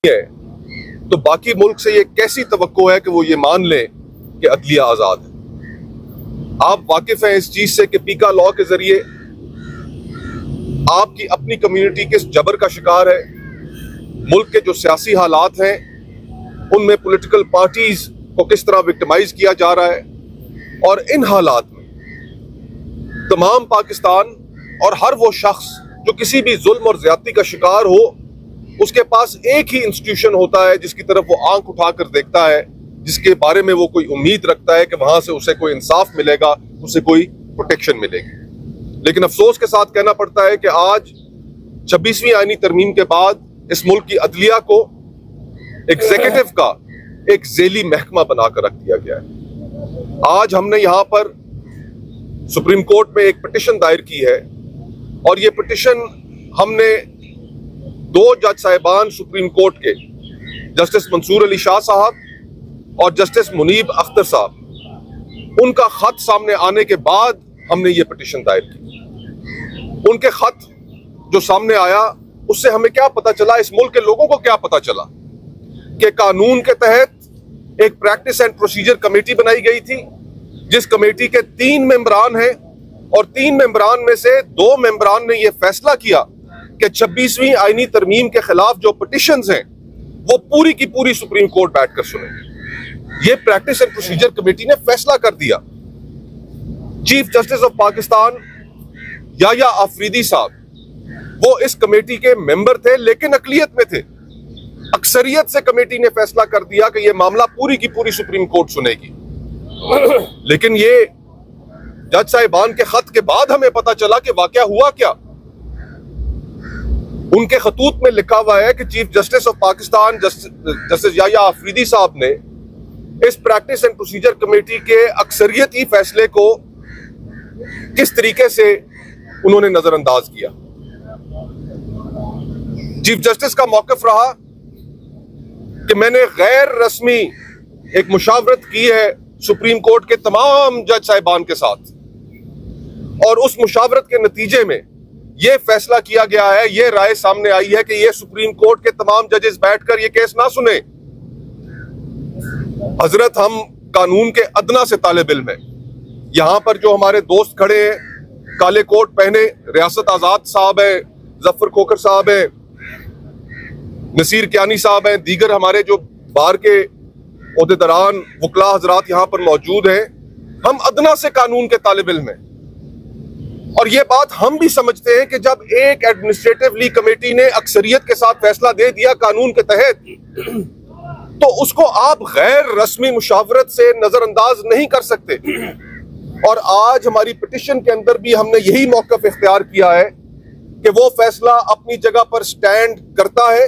है तो बाकी मुल्क से ये कैसी तवक्को है कि वो ये मान लें कि अदलिया आजाद है। आप वाकिफ हैं इस चीज से कि पीका लॉ के जरिए आपकी अपनी कम्युनिटी किस जबर का शिकार है। मुल्क के जो सियासी हालात हैं उनमें पॉलिटिकल पार्टीज को किस तरह विक्टिमाइज किया जा रहा है, और इन हालात में तमाम पाकिस्तान और हर वो शख्स जो किसी भी जुल्म और ज्यादती का शिकार हो, उसके पास एक ही इंस्टीट्यूशन होता है जिसकी तरफ वो आंख उठाकर देखता है, जिसके बारे में वो कोई उम्मीद रखता है कि वहां से उसे कोई इंसाफ मिलेगा, उसे कोई प्रोटेक्शन मिलेगी। लेकिन अफसोस के साथ कहना पड़ता है कि आज 26वीं आईनी तरमीम के बाद इस मुल्क की अदलिया को एग्जीक्यूटिव का एक झेली महकमा बनाकर रख दिया गया है। आज हमने यहाँ पर सुप्रीम कोर्ट में एक पिटिशन दायर की है, और ये पिटिशन हमने 2 जज साहिबान सुप्रीम कोर्ट के, जस्टिस मंसूर अली शाह साहब और जस्टिस मुनीब अख्तर साहब, उनका खत सामने आने के बाद हमने ये पिटिशन दायर की। उनके खत जो सामने आया उससे हमें क्या पता चला, इस मुल्क के लोगों को क्या पता चला कि कानून के तहत एक प्रैक्टिस एंड प्रोसीजर कमेटी बनाई गई थी, जिस कमेटी के 3 मेंबरान हैं, और 3 मेंबरान में से 2 मेंबरान ने यह फैसला किया कि 26वीं आईनी तरमीम के खिलाफ जो पिटिशंस हैं वो पूरी की पूरी सुप्रीम कोर्ट बैठकर सुने। ये प्रैक्टिस एंड प्रोसीजर कमेटी ने फैसला कर दिया। Chief justice of Pakistan Yahya Afridi साहब वो इस कमेटी के मेंबर थे, लेकिन अकलियत में थे। अक्सरियत से कमेटी ने फैसला कर दिया कि यह मामला पूरी की पूरी सुप्रीम कोर्ट सुनेगी। लेकिन ये जज साहिबान के खत के बाद हमें पता चला कि वाकया हुआ क्या। उनके खतूत में लिखा हुआ है कि chief justice of Pakistan justice Yahya Afridi साहब ने इस प्रैक्टिस एंड प्रोसीजर कमेटी के अक्सरियती फैसले को किस तरीके से उन्होंने नजरअंदाज किया। चीफ जस्टिस का मौक़िफ़ रहा कि मैंने गैर रस्मी एक मुशावरत की है सुप्रीम कोर्ट के तमाम जज साहिबान के साथ, और उस मुशावरत के नतीजे में यह फैसला किया गया है, यह राय सामने आई है कि यह सुप्रीम कोर्ट के तमाम जजेस बैठकर यह केस ना सुने। हजरत, हम कानून के अदना से तालिब इल्म हैं। यहां पर जो हमारे दोस्त खड़े हैं, काले कोट पहने, रियासत आजाद साहब है, जफर खोकर साहब है, नसीर कियानी साहब हैं, दीगर हमारे जो बार के ओहदेदारान वकला हजरात यहाँ पर मौजूद हैं, हम अदना से कानून के तालिब इल्म हैं। और ये बात हम भी समझते हैं कि जब एक एडमिनिस्ट्रेटिवली कमेटी ने अक्सरियत के साथ फैसला दे दिया कानून के तहत, तो उसको आप गैर रस्मी मुशावरत से नजरअंदाज नहीं कर सकते। और आज हमारी पिटिशन के अंदर भी हमने यही मौक़िफ़ इख्तियार किया है कि वो फैसला अपनी जगह पर स्टैंड करता है।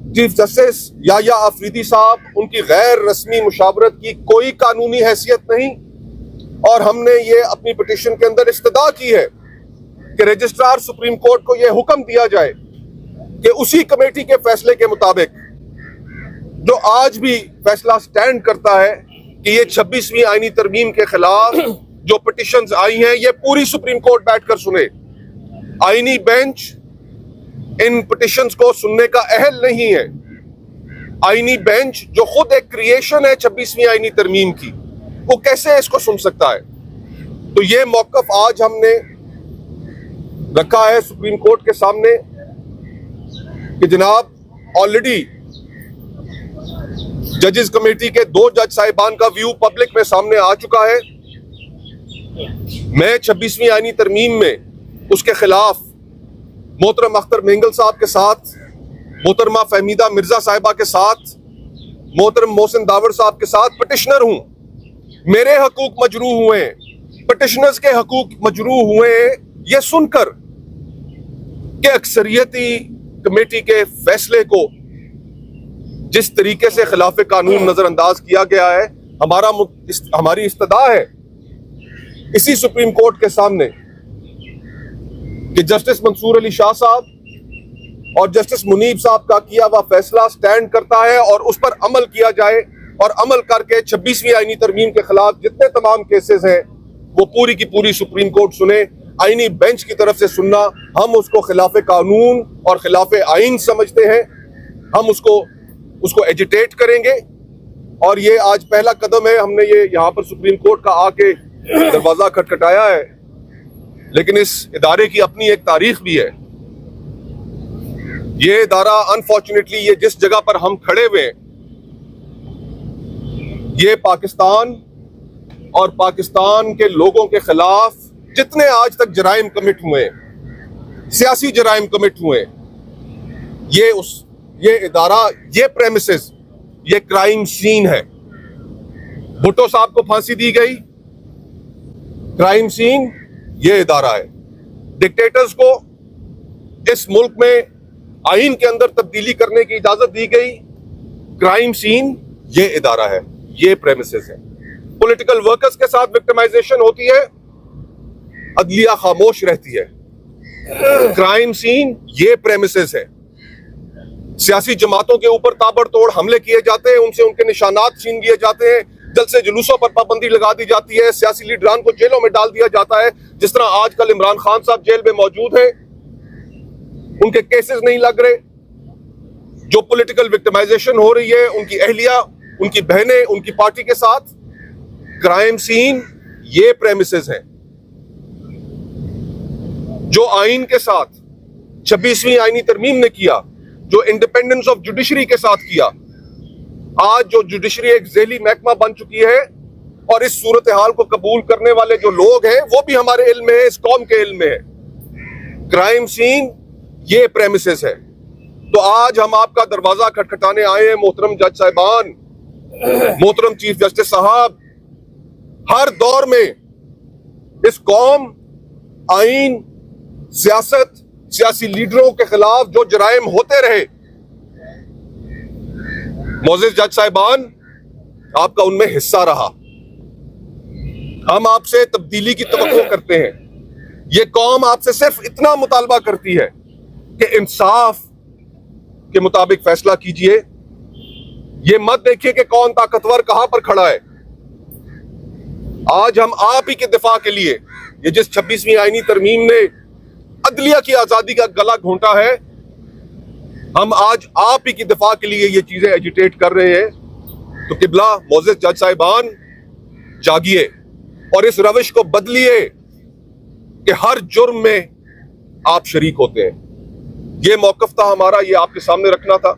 चीफ जस्टिस याया आफरीदी साहब, उनकी गैर रस्मी मुशावरत की कोई कानूनी हैसियत नहीं, और हमने ये अपनी पिटिशन के अंदर इस्तदा की है कि रजिस्ट्रार सुप्रीम कोर्ट को यह हुक्म दिया जाए कि उसी कमेटी के फैसले के मुताबिक जो आज भी फैसला स्टैंड करता है कि ये 26वीं आईनी तरमीम के खिलाफ जो पिटिशंस आई हैं ये पूरी सुप्रीम कोर्ट बैठकर सुने। आईनी बेंच इन पिटिशंस को सुनने का अहल नहीं है। आईनी बेंच जो खुद एक क्रिएशन है 26वीं आईनी तरमीम की, वो कैसे इसको सुन सकता है। तो ये मौक़िफ़ आज हमने रखा है सुप्रीम कोर्ट के सामने कि जनाब, ऑलरेडी जजेस कमेटी के 2 जज साहिबान का व्यू पब्लिक में सामने आ चुका है। मैं 26वीं आईनी तरमीम में उसके खिलाफ मोहतरम अख्तर मेंगल साहब के साथ, मोहतरमा फहमीदा मिर्जा साहिबा के साथ, मोहतरम मोहसिन दावर साहब के साथ पिटिशनर हूं। मेरे हकूक मजरूह हुए, पिटिशनर्स के हकूक मजरूह हुए, ये सुनकर कि अक्सरियती कमेटी के फैसले को जिस तरीके से खिलाफ कानून नजरअंदाज किया गया है। हमारी इस्तदा है इसी सुप्रीम कोर्ट के सामने कि जस्टिस मंसूर अली शाह साहब और जस्टिस मुनीब साहब का किया हुआ फैसला स्टैंड करता है, और उस पर अमल किया जाए, और अमल करके 26वीं आईनी तरमीम के खिलाफ जितने तमाम केसेस हैं वो पूरी की पूरी सुप्रीम कोर्ट सुने। आईनी बेंच की तरफ से सुनना हम उसको खिलाफ कानून और खिलाफ आइन समझते हैं। हम उसको एजिटेट करेंगे। और ये आज पहला कदम है, हमने ये यहाँ पर सुप्रीम कोर्ट का आके दरवाजा खटखटाया है, लेकिन इस इदारे की अपनी एक तारीख भी है। ये इदारा अनफॉर्चुनेटली ये जिस जगह पर हम खड़े हुए हैं, ये पाकिस्तान और पाकिस्तान के लोगों के खिलाफ जितने आज तक जराइम कमिट हुए, सियासी जराइम कमिट हुए, ये इदारा, ये प्रेमिसेस, ये क्राइम सीन है। भुट्टो साहब को फांसी दी गई, क्राइम सीन ये इदारा है। डिक्टेटर्स को इस मुल्क में आईन के अंदर तब्दीली करने की इजाजत दी गई, क्राइम सीन ये इदारा है, ये प्रेमिसेस है। पॉलिटिकल वर्कर्स के साथ विक्टिमाइजेशन होती है, अदलिया खामोश रहती है। क्राइम सीन ये प्रेमिसेस है। सियासी जमातों के ऊपर ताबड़तोड़ हमले किए जाते हैं, उनसे उनके निशानात छीन लिए जाते हैं, जलसे जुलूसों पर पाबंदी लगा दी जाती है, सियासी लीडरान को जेलों में डाल दिया जाता है। जिस तरह आजकल इमरान खान साहब जेल में मौजूद हैं, उनके केसेस नहीं लग रहे। जो पॉलिटिकल विक्टिमाइजेशन हो रही है उनकी अहलिया, उनकी बहनें, उनकी पार्टी के साथ, क्राइम सीन ये प्रेमिसेस हैं। जो आइन के साथ 26वीं आईनी तरमीम ने किया, जो इंडिपेंडेंस ऑफ जुडिशरी के साथ किया, आज जो जुडिशरी एक ज़ेली महकमा बन चुकी है और इस सूरत हाल को कबूल करने वाले जो लोग हैं वो भी हमारे इल्म में है, इस कौम के इल्म में है। क्राइम सीन ये प्रेमिसेस है। तो आज हम आपका दरवाजा खटखटाने आए हैं, मोहतरम जज साहिबान, मोहतरम चीफ जस्टिस साहब। हर दौर में इस कौम आइन, सियासत, सियासी लीडरों के खिलाफ जो जराइम होते रहे, मोअज़्ज़िज़ जज साहिबान आपका उनमें हिस्सा रहा। हम आपसे तब्दीली की तवक्को करते हैं। ये कौम आपसे सिर्फ इतना मुतालबा करती है कि इंसाफ के मुताबिक फैसला कीजिए। ये मत देखिए कि कौन ताकतवर कहां पर खड़ा है। आज हम आप ही के दिफा के लिए, ये जिस 26वीं आईनी तरमीम ने अदलिया की आजादी का गला घोंटा है, हम आज आप ही की दिफा के लिए ये चीजें एजिटेट कर रहे हैं। तो किबला मोअज़्ज़िज़ जज साहिबान जागिए और इस रविश को बदलिए कि हर जुर्म में आप शरीक होते हैं। ये मौकफ था हमारा, ये आपके सामने रखना था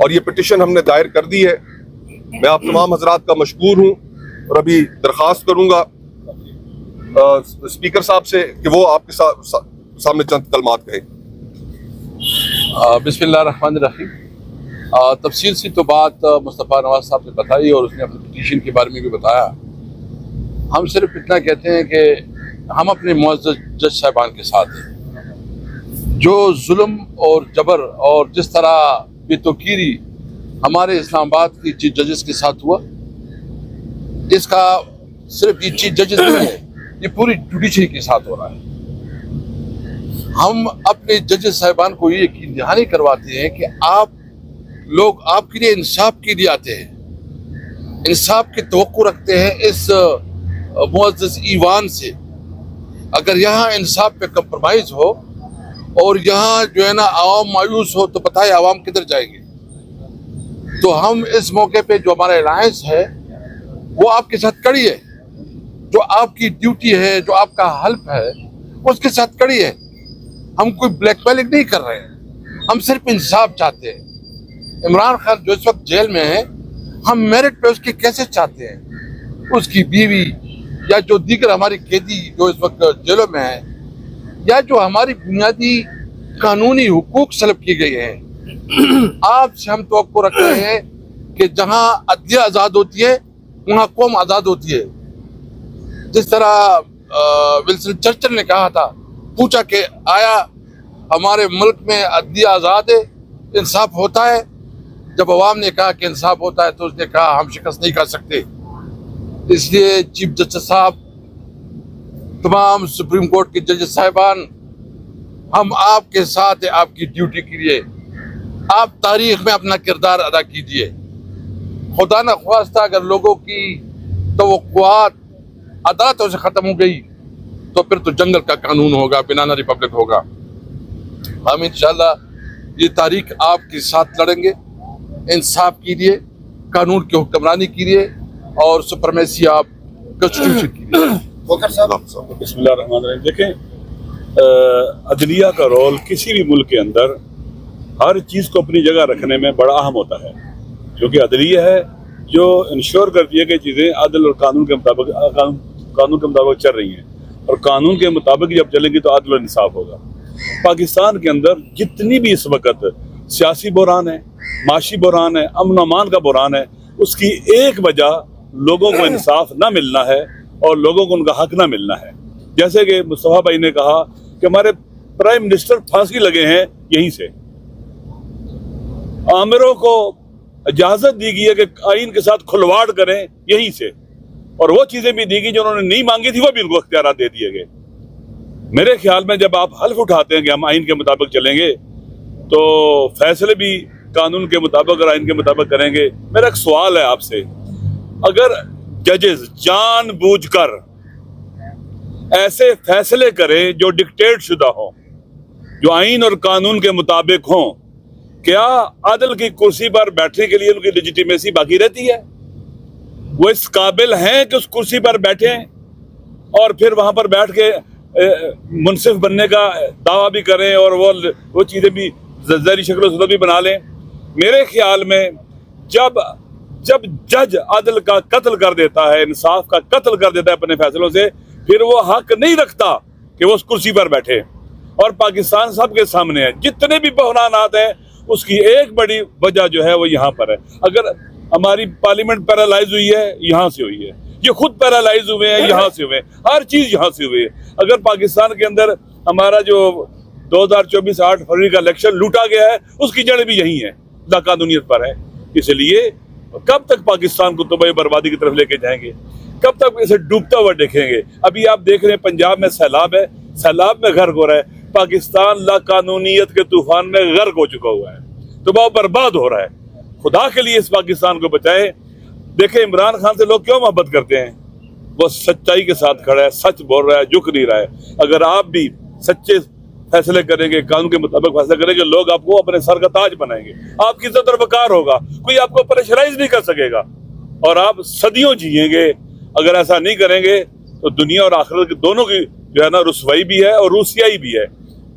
और ये पिटिशन हमने दायर कर दी है। मैं आप तमाम हजरात का मशकूर हूँ और अभी दरख्वास्त करूंगा स्पीकर साहब से कि वो आपके सामने चंद कलमात कहें। बिस्मिल्लाहिर्रहमानिर्रहीम। तफसील से तो बात मुस्तफ़ा नवाज साहब ने बताई और उसने अपनी पिटीशन के बारे में भी बताया। हम सिर्फ इतना कहते हैं कि हम अपने मुअज़्ज़ज़ जज साहिबान के साथ हैं। जो जुल्म और जबर और जिस तरह बेतौकीरी हमारे इस्लामाबाद की चीफ जजेस के साथ हुआ, इसका सिर्फ ये चीफ जजेस नहीं है, ये पूरी जुडिशरी के साथ हो रहा है। हम अपने जजेस साहिबान को ये यकीन दहानी करवाते हैं कि आप लोग आपके लिए इंसाफ के लिए आते हैं, इंसाफ की तवक्को रखते हैं इस मुअज़्ज़ज़ ईवान से। अगर यहाँ इंसाफ पे कंप्रोमाइज हो और यहाँ जो है ना आवाम मायूस हो तो पता है आवाम किधर जाएगी। तो हम इस मौके पे जो हमारा अलायंस है वो आपके साथ खड़ी है, जो आपकी ड्यूटी है, जो आपका हल्फ है, उसके साथ खड़ी है। हम कोई ब्लैकमेलिंग नहीं कर रहे हैं, हम सिर्फ इंसाफ चाहते हैं। इमरान खान जो इस वक्त जेल में है, हम मेरिट पे उसके कैसे चाहते हैं, उसकी बीवी या जो दीगर हमारी कैदी जो इस वक्त जेलों में है, या जो हमारी बुनियादी कानूनी हुकूक सलब की गई हैं, आपसे हम तवक्को रख रहे हैं कि जहां अदलिया आज़ाद होती है वहां कौम आज़ाद होती है। जिस तरह विल्सन चर्चिल ने कहा था, पूछा कि आया हमारे मुल्क में अदलिया आज़ाद है, इंसाफ होता है? जब अवाम ने कहा कि इंसाफ होता है तो उसने कहा हम शिकस्त नहीं कर सकते। इसलिए चीफ जस्टिस साहब, तमाम सुप्रीम कोर्ट के जजेस साहिबान, हम आपके साथ हैं आपकी ड्यूटी के लिए। आप तारीख में अपना किरदार अदा कीजिए। खुदा न ख्वास्ता अगर लोगों की तवक्कुआत अदालतों से ख़त्म हो गई तो फिर तो जंगल का कानून होगा, बनाना रिपब्लिक होगा। हम इंशाल्लाह ये तारीख आपके साथ लड़ेंगे इंसाफ के लिए, कानून की हुक्मरानी के लिए और सुपरमेसी ऑफ कॉन्स्टिट्यूशन के लिए। बिस्मिल्लाहिर्रहमानिर्रहीम। देखें, अदलिया का रोल किसी भी मुल्क के अंदर हर चीज़ को अपनी जगह रखने में बड़ा अहम होता है, क्योंकि अदलिया है जो इंश्योर करती है कि चीज़ें अदल और कानून के मुताबिक चल रही हैं, और कानून के मुताबिक जब चलेंगी तो अदल और इंसाफ होगा। पाकिस्तान के अंदर जितनी भी इस वक्त सियासी बुरान है, माशी बुरान है, अमन अमान का बुरान है, उसकी एक वजह लोगों को इंसाफ ना मिलना है और लोगों को उनका हक ना मिलना है। जैसे कि मुस्तफा भाई ने कहा कि हमारे प्राइम मिनिस्टर फांसी लगे हैं यहीं से, आमिरों को इजाजत दी गई है कि आइन के साथ खुलवाड़ करें यहीं से, और वो चीजें भी दी गई जो उन्होंने नहीं मांगी थी वो भी उनको इख्तियार दे दिए गए। मेरे ख्याल में जब आप हल्फ उठाते हैं कि हम आइन के मुताबिक चलेंगे तो फैसले भी कानून के मुताबिक और आइन के मुताबिक करेंगे। मेरा एक सवाल है आपसे, अगर जजेस जानबूझकर ऐसे फैसले करें जो डिक्टेट शुदा हो, जो आइन और कानून के मुताबिक हों, क्या अदल की कुर्सी पर बैठने के लिए उनकी लेजिटिमेसी बाकी रहती है? वो इस काबिल हैं कि उस कुर्सी पर बैठे और फिर वहां पर बैठ के मुनसिफ बनने का दावा भी करें और वो चीजें भी ज़हरी शक्ल सूरत भी बना लें? मेरे ख्याल में जब जज अदल का कत्ल कर देता है, इंसाफ का कत्ल कर देता है अपने फैसलों से, फिर वो हक नहीं रखता कि वो उस कुर्सी पर बैठे। और पाकिस्तान सबके सामने है, जितने भी बहरानात हैं उसकी एक बड़ी वजह जो है वो यहाँ पर है। अगर हमारी पार्लियामेंट पैरालाइज हुई है, यहाँ से हुई है, ये खुद पैरालाइज हुए हैं, यहाँ से हुए, हर चीज यहाँ से हुई है। अगर पाकिस्तान के अंदर हमारा जो 2024 8 फरवरी का इलेक्शन लूटा गया है, उसकी जड़ भी यही है, लाकानूनियत पर है। इसलिए कब तक पाकिस्तान को तबाही बर्बादी की तरफ लेके जाएंगे? कब तक इसे डूबता हुआ देखेंगे? अभी आप देख रहे हैं पंजाब में सैलाब है, सैलाब में गर्क हो रहा है। पाकिस्तान लाकानूनियत के तूफान में गर्क हो चुका हुआ है, तबाह बर्बाद हो रहा है। खुदा के लिए इस पाकिस्तान को बचाए। देखें, इमरान खान से लोग क्यों मोहब्बत करते हैं? वो सच्चाई के साथ खड़ा है, सच बोल रहा है, झुक नहीं रहा है। अगर आप भी सच्चे फैसले करेंगे, कानून के मुताबिक फैसले करेंगे, लोग आपको अपने सर का ताज बनाएंगे, आपकी इज्जत और वकार होगा, कोई आपको प्रेशराइज नहीं कर सकेगा और आप सदियों जिएंगे। अगर ऐसा नहीं करेंगे तो दुनिया और आखिरत की दोनों की जो है ना रुसवाई भी है और रूसियाई भी है।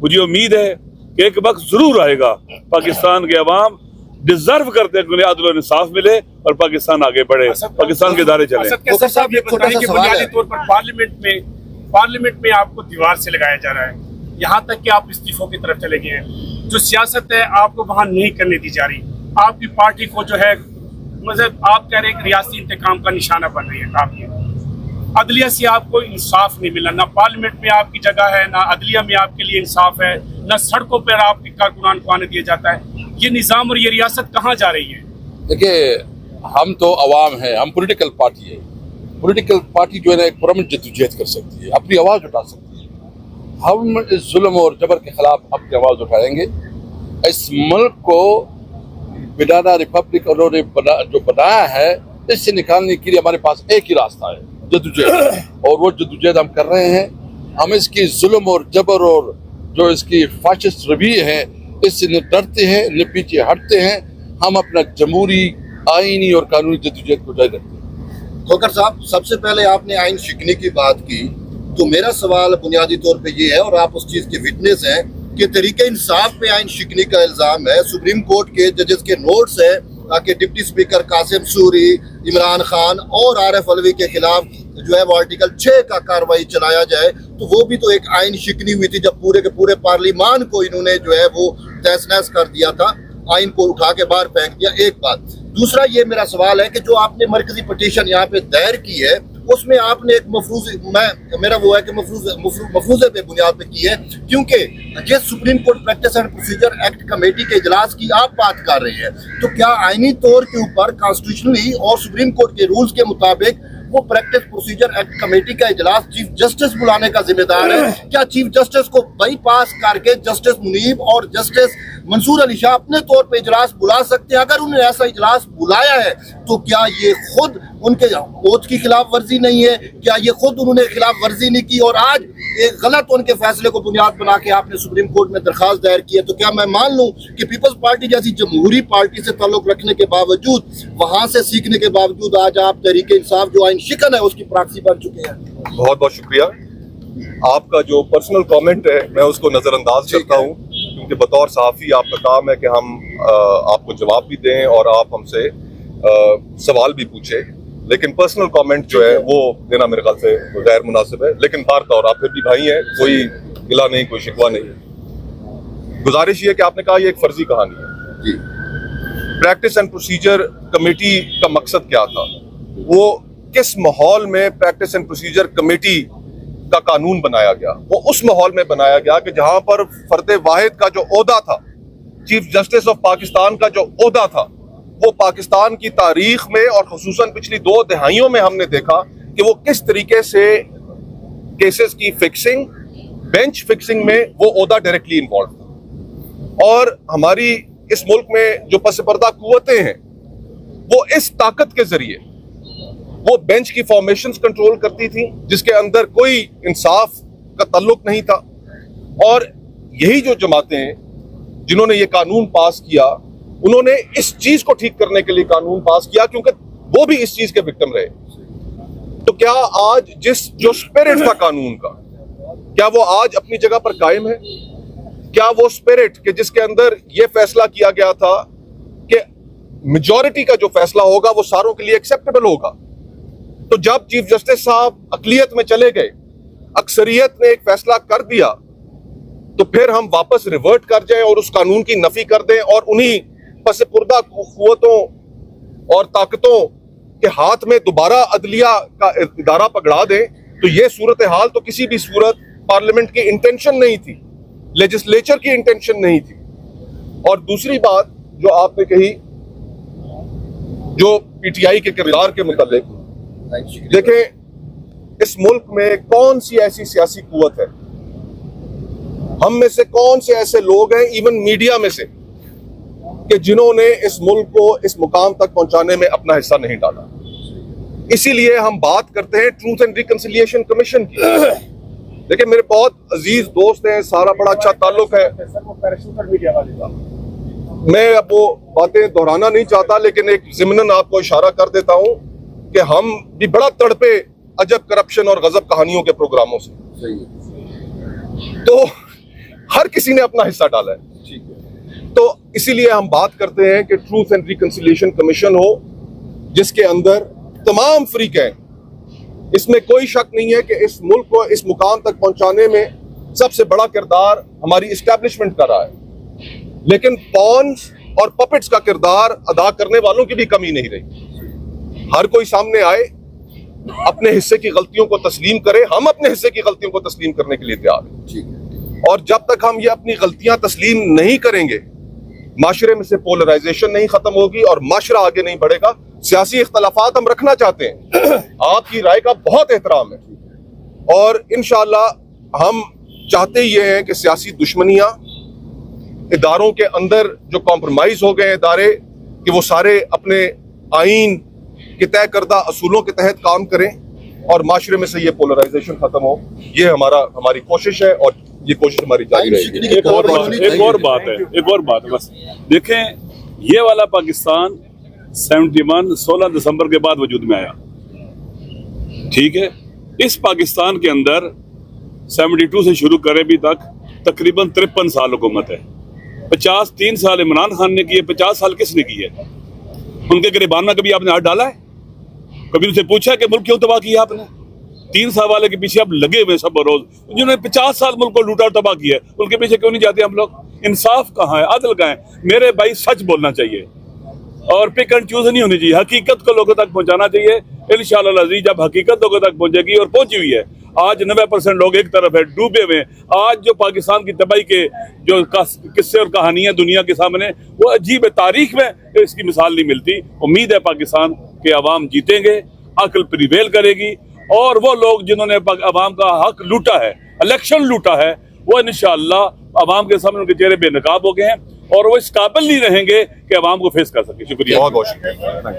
मुझे उम्मीद है कि एक वक्त जरूर आएगा, पाकिस्तान के अवाम डिजर्व करते हैं कि उन्हें अदल और इंसाफ मिले और पाकिस्तान आगे बढ़े, पाकिस्तान के इदारे चले। साहब, ये बताएं कि बुनियादी तौर पर पार्लियामेंट में आपको दीवार से लगाया जा रहा है, यहाँ तक कि आप इस्तीफों की तरफ चले गए हैं। जो सियासत है आपको वहाँ नहीं करने दी जा रही। आपकी पार्टी को जो है, मतलब आप कह रहे हैं कि रियासती इंतकाम का निशाना बन रही है आपकी। अदलिया से आपको इंसाफ नहीं मिला, ना पार्लियामेंट में आपकी जगह है, ना अदलिया में आपके लिए इंसाफ है, ना सड़कों पर आपके कारकुनान को आने दिया जाता है। ये निज़ाम और ये रियासत कहाँ जा रही है? देखिए, हम तो अवाम हैं, हम पॉलिटिकल पार्टी है। पॉलिटिकल पार्टी जो है ना एक पुरअमन जद्दोजहद कर सकती है, अपनी आवाज़ उठा सकती है। हम इस जुल्म और जबर के खिलाफ अपनी आवाज़ उठाएंगे। इस मुल्क को बनाना रिपब्लिक उन्होंने जो बनाया है, इससे निकालने के लिए हमारे पास एक ही रास्ता है, जद्दोजहद, और वो जद्दोजहद हम कर रहे हैं। हम इसकी जुल्म और जबर और जो इसकी फाशिस्ट रवैये है इससे न डरते हैं न पीछे हटते हैं। हम अपना जमहूरी, आईनी और कानूनी जद्दोजहद को जारी रखते हैं। खोकर साहब, सबसे पहले आपने आइन शिकनी की बात की, तो मेरा सवाल बुनियादी तौर पे ये है, और आप उस चीज के विटनेस हैं कि तरीके इंसाफ पे आइन शिकनी का इल्जाम है। सुप्रीम कोर्ट के जजेस के नोट्स है कि डिप्टी स्पीकर कासिम सूरी, इमरान खान और आरिफ अलवी के खिलाफ जो है वो आर्टिकल 6 का कार्रवाई चलाया जाए, तो वो भी तो एक आइन शिकनी हुई थी जब पूरे के पूरे पार्लियामान को इन्होंने जो है वो तहस नहस कर दिया था, आइन को उठा के बाहर फेंक दिया। एक बात। दूसरा ये मेरा सवाल है कि जो आपने मरकजी पिटीशन यहाँ पे दायर की है, उसमें आपने एक मफरूजे पे बुनियाद पे की है, क्योंकि जिस supreme court practice and procedure act committee के इजलास की आप बात कर रहे हैं, तो क्या आईनी तौर के ऊपर कॉन्स्टिट्यूशनली और सुप्रीम कोर्ट के रूल्स के मुताबिक वो प्रैक्टिस प्रोसीजर एक्ट कमेटी का इजलास चीफ जस्टिस बुलाने का जिम्मेदार है? क्या चीफ जस्टिस को बाईपास करके जस्टिस मुनीब और जस्टिस मंसूर अली शाह अपने तौर पे इजलास बुला सकते हैं? अगर उन्होंने ऐसा इजलास बुलाया है तो क्या ये खुद उनके ओथ की खिलाफ वर्जी नहीं है? क्या ये खुद उन्होंने खिलाफ वर्जी नहीं की? और आज एक गलत उनके फैसले को बुनियाद बना के आपने सुप्रीम कोर्ट में दरखास्त दायर की है, तो क्या मैं मान लूं कि पीपल्स पार्टी जैसी जमहूरी पार्टी से ताल्लुक रखने के बावजूद, वहां से सीखने के बावजूद आज आप तहरीक इंसाफ जो आइन शिकन है उसकी प्रॉक्सी बन चुके हैं? बहुत बहुत शुक्रिया। आपका जो पर्सनल कमेंट है मैं उसको नज़रअंदाज करता हूँ, क्योंकि बतौर सहाफ़ी आपका काम है कि हम आपको जवाब भी दें और आप हमसे सवाल भी पूछें, लेकिन पर्सनल कमेंट जो है वो देना मेरे ख्याल से गैर मुनासिब है। लेकिन बार तौर आप फिर भी भाई हैं, कोई गिला नहीं, कोई शिकवा नहीं। गुजारिश ये कि आपने कहा ये एक फर्जी कहानी है जी। प्रैक्टिस एंड प्रोसीजर कमेटी का मकसद क्या था, वो किस माहौल में प्रैक्टिस एंड प्रोसीजर कमेटी का कानून बनाया गया? वो उस माहौल में बनाया गया कि जहां पर फर्द वाहिद का जो ओहदा था, चीफ जस्टिस ऑफ पाकिस्तान का जो ओहदा था, वो पाकिस्तान की तारीख में और खुसूसन पिछली 2 दहाइयों में हमने देखा कि वो किस तरीके से केसेस की फिक्सिंग, बेंच फिक्सिंग में वो ओहदा डायरेक्टली इन्वॉल्व था। और हमारी इस मुल्क में जो पस पर्दा कुव्वतें हैं वो इस ताकत के जरिए वो बेंच की फॉर्मेशंस कंट्रोल करती थी, जिसके अंदर कोई इंसाफ का ताल्लुक नहीं था। और यही जो जमातें हैं जिन्होंने ये कानून पास किया, उन्होंने इस चीज को ठीक करने के लिए कानून पास किया, क्योंकि वो भी इस चीज के विक्टिम रहे। तो क्या आज जो स्पिरिट था कानून का, क्या वो आज अपनी जगह पर कायम है? क्या वो स्पिरिट कि जिसके अंदर ये फैसला किया गया था कि मेजॉरिटी का जो फैसला होगा वो सारों के लिए एक्सेप्टेबल होगा, तो जब चीफ जस्टिस साहब अकलियत में चले गए, अक्सरियत ने एक फैसला कर दिया, तो फिर हम वापस रिवर्ट कर जाएं और उस कानून की नफी कर दें और उन्हीं पसपुर्दा कुव्वतों और ताकतों के हाथ में दोबारा अदलिया का इदारा पकड़ा दें? तो ये सूरत हाल तो किसी भी सूरत पार्लियामेंट की इंटेंशन नहीं थी, लेजिस्लेचर की इंटेंशन नहीं थी। और दूसरी बात जो आपने कही, जो पीटीआई के किरदार के मुताबिक, देखें इस मुल्क में कौन सी ऐसी सियासी कुव्वत है, हम में से कौन से ऐसे लोग हैं, इवन मीडिया में से, कि जिन्होंने इस मुल्क को इस मुकाम तक पहुंचाने में अपना हिस्सा नहीं डाला। इसीलिए हम बात करते हैं ट्रूथ एंड रिकंसिलिएशन कमीशन की। देखिए मेरे बहुत अजीज दोस्त हैं, सारा बड़ा अच्छा ताल्लुक है, मैं अब वो बातें दोहराना नहीं चाहता, लेकिन एक ज़िमनन आपको इशारा कर देता हूं कि हम भी बड़ा तड़पे अजब करप्शन और गजब कहानियों के प्रोग्रामों से। तो हर किसी ने अपना हिस्सा डाला है, तो इसीलिए हम बात करते हैं कि ट्रूथ एंड रिकंसिलिएशन कमीशन हो, जिसके अंदर तमाम फरीक़ैन, इसमें कोई शक नहीं है कि इस मुल्क को इस मुकाम तक पहुंचाने में सबसे बड़ा किरदार हमारी इस्टेब्लिशमेंट का रहा है, लेकिन पॉन्स और पपेट्स का किरदार अदा करने वालों की भी कमी नहीं रही। हर कोई सामने आए, अपने हिस्से की गलतियों को तस्लीम करे, हम अपने हिस्से की गलतियों को तस्लीम करने के लिए तैयार हैं। और जब तक हम ये अपनी गलतियां तस्लीम नहीं करेंगे, माशरे में से पोलराइजेशन नहीं खत्म होगी और माशरा आगे नहीं बढ़ेगा। सियासी इख्तलाफात हम रखना चाहते हैं, आपकी राय का बहुत एहतराम है, और इंशाअल्लाह हम चाहते ये हैं कि सियासी दुश्मनियां, इदारों के अंदर जो कॉम्प्रोमाइज हो गए इदारे, कि वो सारे अपने आइन के तय करदा असूलों के तहत काम करें और माशरे में से ये पोलराइजेशन खत्म हो। ये हमारी कोशिश है और ये कोशिश हमारी जारी रहेगी। एक और बात है बस देखें, ये वाला पाकिस्तान 16 दिसंबर के बाद वजूद में आया, ठीक है। इस पाकिस्तान के अंदर 72 से शुरू करें अभी तक तकरीबन 53 साल हुकूमत है। 53 साल इमरान खान ने किए, 50 साल किसने किए? उनके गिरबान में कभी आपने हाथ डाला है? कभी उनसे पूछा कि मुल्क क्यों तबाह किया आपने? 3 साल वाले के पीछे अब लगे हुए सब रोज, जिन्होंने 50 साल मुल्क को लूटा और तबाह किया, उनके पीछे क्यों नहीं जाते हम लोग? इंसाफ कहाँ है, अदल कहाँ है? मेरे भाई सच बोलना चाहिए और पिक एंड चूज नहीं होनी चाहिए, हकीकत को लोगों तक पहुंचाना चाहिए। इंशाअल्लाह अज़ीज़ जब हकीकत लोगों तक पहुंचेगी, और पहुंची हुई है, आज 90% लोग एक तरफ है, डूबे हुए। आज जो पाकिस्तान की तबाही के जो किस्से और कहानियां दुनिया के सामने, वो अजीब है, तारीख में इसकी मिसाल नहीं मिलती। उम्मीद है पाकिस्तान के अवाम जीतेंगे, अक्ल प्रिवेल करेगी, और वो लोग जिन्होंने अवाम का हक लूटा है, इलेक्शन लूटा है, वो इंशाअल्लाह अवाम के सामने उनके चेहरे बेनकाब हो गए हैं और वो इस काबिल नहीं रहेंगे कि अवाम को फेस कर सके। शुक्रिया, बहुत बहुत शुक्रिया।